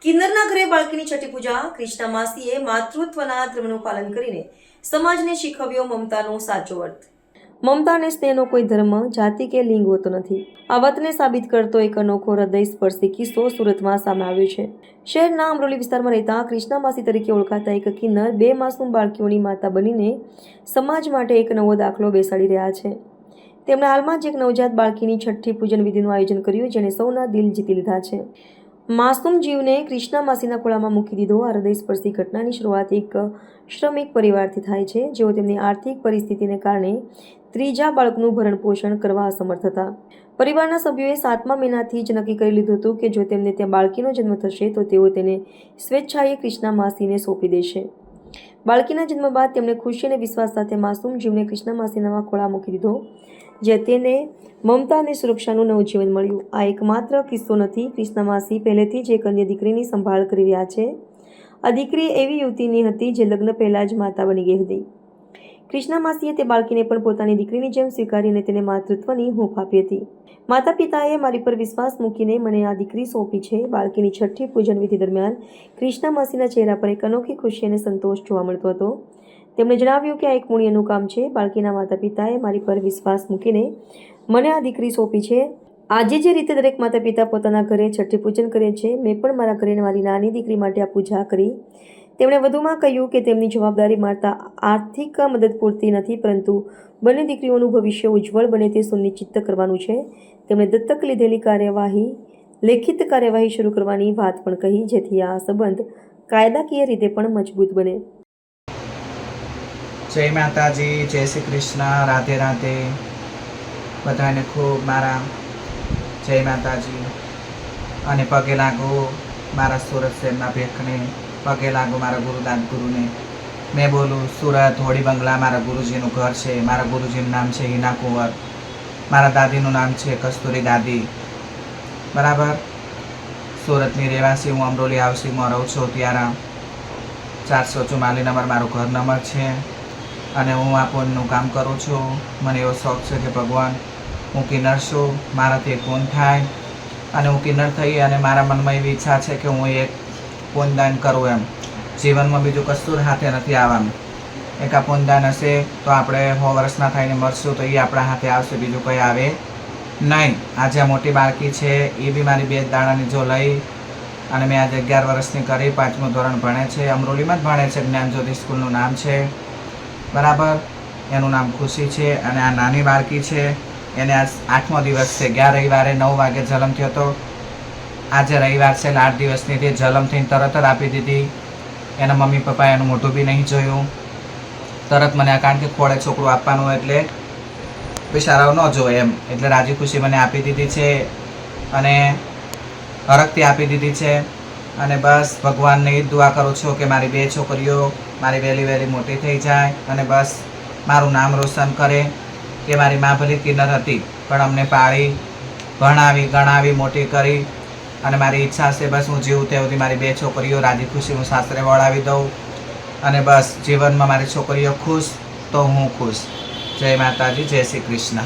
કિન્નરના ઘરે બાળકીની છઠ્ઠી પૂજા કૃષ્ણા માસીએ માતૃત્વના ધર્મનું પાલન કરીને સમાજને શીખવ્યો મમતાનો સાચો અર્થ। મમતા અને સ્નેહનો કોઈ ધર્મ, જાતિ કે લિંગ હોતો નથી। આ વાતને સાબિત કરતો એક અનોખો હૃદયસ્પર્શી કિસ્સો સુરતમાં સામે આવ્યો છે। શહેરના અમરોલી વિસ્તારમાં રહેતા કૃષ્ણા માસી તરીકે ઓળખાતા એક કિન્નર 2 માસૂમ બાળકીઓની માતા બનીને સમાજ માટે એક નવો દાખલો બેસાડી રહ્યા છે। તેમણે હાલમાં જ એક નવજાત બાળકીની છઠ્ઠી પૂજન વિધિનું આયોજન કર્યું, જેણે સૌના દિલ જીતી લીધા છે। માસૂમ જીવને કૃષ્ણા માસીના ખોળામાં મૂકી દીધો। આ હૃદયસ્પર્શી ઘટનાની શરૂઆત એક શ્રમિક પરિવારથી થાય છે, જેઓ તેમની આર્થિક પરિસ્થિતિને કારણે ત્રીજા બાળકનું ભરણ પોષણ કરવા અસમર્થ હતા। પરિવારના સભ્યોએ 7મા મહિનાથી જ નક્કી કરી લીધું હતું કે જો તેમને ત્યાં બાળકીનો જન્મ થશે તો તેઓ તેને સ્વેચ્છાએ કૃષ્ણા માસીને સોંપી દેશે। બાળકીના જન્મ બાદ તેમણે ખુશી અને વિશ્વાસ સાથે માસૂમ જીવને કૃષ્ણા માસીના ખોળા મૂકી દીધો, જે તેને મમતા અને સુરક્ષાનું નવું જીવન મળ્યું। આ એકમાત્ર કિસ્સો નથી। કૃષ્ણા માસી પહેલેથી જ એક અન્ય દીકરીની સંભાળ કરી રહ્યા છે। આ દીકરી એવી યુવતીની હતી જે લગ્ન પહેલાં જ માતા બની ગઈ હતી। કૃષ્ણા માસીએ તે બાળકીને પણ પોતાની દીકરીની જેમ સ્વીકારી અને તેને માતૃત્વની હૂંફ આપી હતી। માતા પિતાએ મારી પર વિશ્વાસ મૂકીને મને આ દીકરી સોંપી છે। બાળકીની છઠ્ઠી પૂજન વિધિ દરમિયાન કૃષ્ણા માસીના ચહેરા પર એક અનોખી ખુશી અને સંતોષ જોવા મળતો હતો। તેમણે જણાવ્યું કે આ એક પુણ્યનું કામ છે। બાળકીના માતા પિતાએ મારી પર વિશ્વાસ મૂકીને મને આ દીકરી સોંપી છે। આજે જે રીતે દરેક માતા પિતા પોતાના ઘરે છઠ્ઠી પૂજન કરે છે, મેં પણ મારા ઘરે મારી નાની દીકરી માટે આ પૂજા કરી। તેમણે વધુમાં કહ્યું કે તેમની જવાબદારી માત્ર આર્થિક મદદ પૂરતી નથી, પરંતુ બંને દીકરીઓનું ભવિષ્ય ઉજ્જવળ બને તે સુનિશ્ચિત કરવાનું છે। તેમણે દત્તક લીધેલી લેખિત કાર્યવાહી શરૂ કરવાની વાત પણ કહી, જેથી આ સંબંધ કાયદાકીય રીતે પણ મજબૂત બને। જય માતાજી, જય શ્રી કૃષ્ણ, રાધે રાધે। બધાને ખૂબ મારા જય માતાજી અને પગે લાગો મારા સુરત શહેરના ભેખને, પગે લાગો મારા ગુરુદાન ગુરુને। મેં બોલું સુરત હોળી બંગલા મારા ગુરુજીનું ઘર છે। મારા ગુરુજીનું નામ છે હિના કુંવર, મારા દાદીનું નામ છે કસ્તુરી દાદી, બરાબર। સુરતની રહેવાસી હું, અમરોલી હાઉસિંગમાં રહું છું। ત્યાં 444 નંબર મારો ઘર નંબર છે અને હું આ પુણ્યનું કામ કરું છું। મને એવો શોખ છે કે ભગવાન, હું કિન્નર છું, મારાથી પૂન થાય અને હું કિન્નર થઈ અને મારા મનમાં એવી ઈચ્છા છે કે હું એક પૂનદાન કરું। એમ જીવનમાં બીજું કશું હાથે નથી આવવાનું। એક આ પૂનદાન હશે તો આપણે 100 વર્ષના થઈને મરશું તો એ આપણા હાથે આવશે, બીજું કંઈ આવે નહીં। આજે આ મોટી બાળકી છે એ બી મારી 2 દાડાની જો લઈ અને મેં આજે 11 વર્ષની કરી, 5મું ધોરણ ભણે છે, અમરોલીમાં જ ભણે છે, જ્ઞાનજ્યોતિ સ્કૂલનું નામ છે, બરાબર। એનું નામ ખુશી છે અને આ નાની બાળકી છે, એને આજ 8મો દિવસ છે। ગયા રવિવારે 9 વાગે જન્મ થયો હતો, આજે રવિવાર છે એટલે 8 દિવસની તે જન્મ થઈને તરત જ આપી દીધી। એના મમ્મી પપ્પાએ એનું મોઢું બી નહીં જોયું, તરત મને કારણ કે ખોળે છોકરું આપવાનું હોય એટલે બિચારાઓ ન જોવે એમ, એટલે રાજી ખુશી મને આપી દીધી છે અને હરખથી આપી દીધી છે। અને બસ ભગવાનને એ જ દુઆ કરું છું કે મારી 2 છોકરીઓ મારી વહેલી મોટી થઈ જાય અને બસ મારું નામ રોશન કરે કે મારી મા ભલી કિન્નર હતી પણ અમને પાળી ભણાવી ગણાવી મોટી કરી અને મારી ઈચ્છા છે બસ હું જીવું ત્યાં સુધી મારી 2 છોકરીઓ રાજી ખુશી હું સાસરે વળાવી દઉં અને બસ જીવનમાં મારી છોકરીઓ ખુશ તો હું ખુશ। જય માતાજી, જય શ્રી કૃષ્ણ।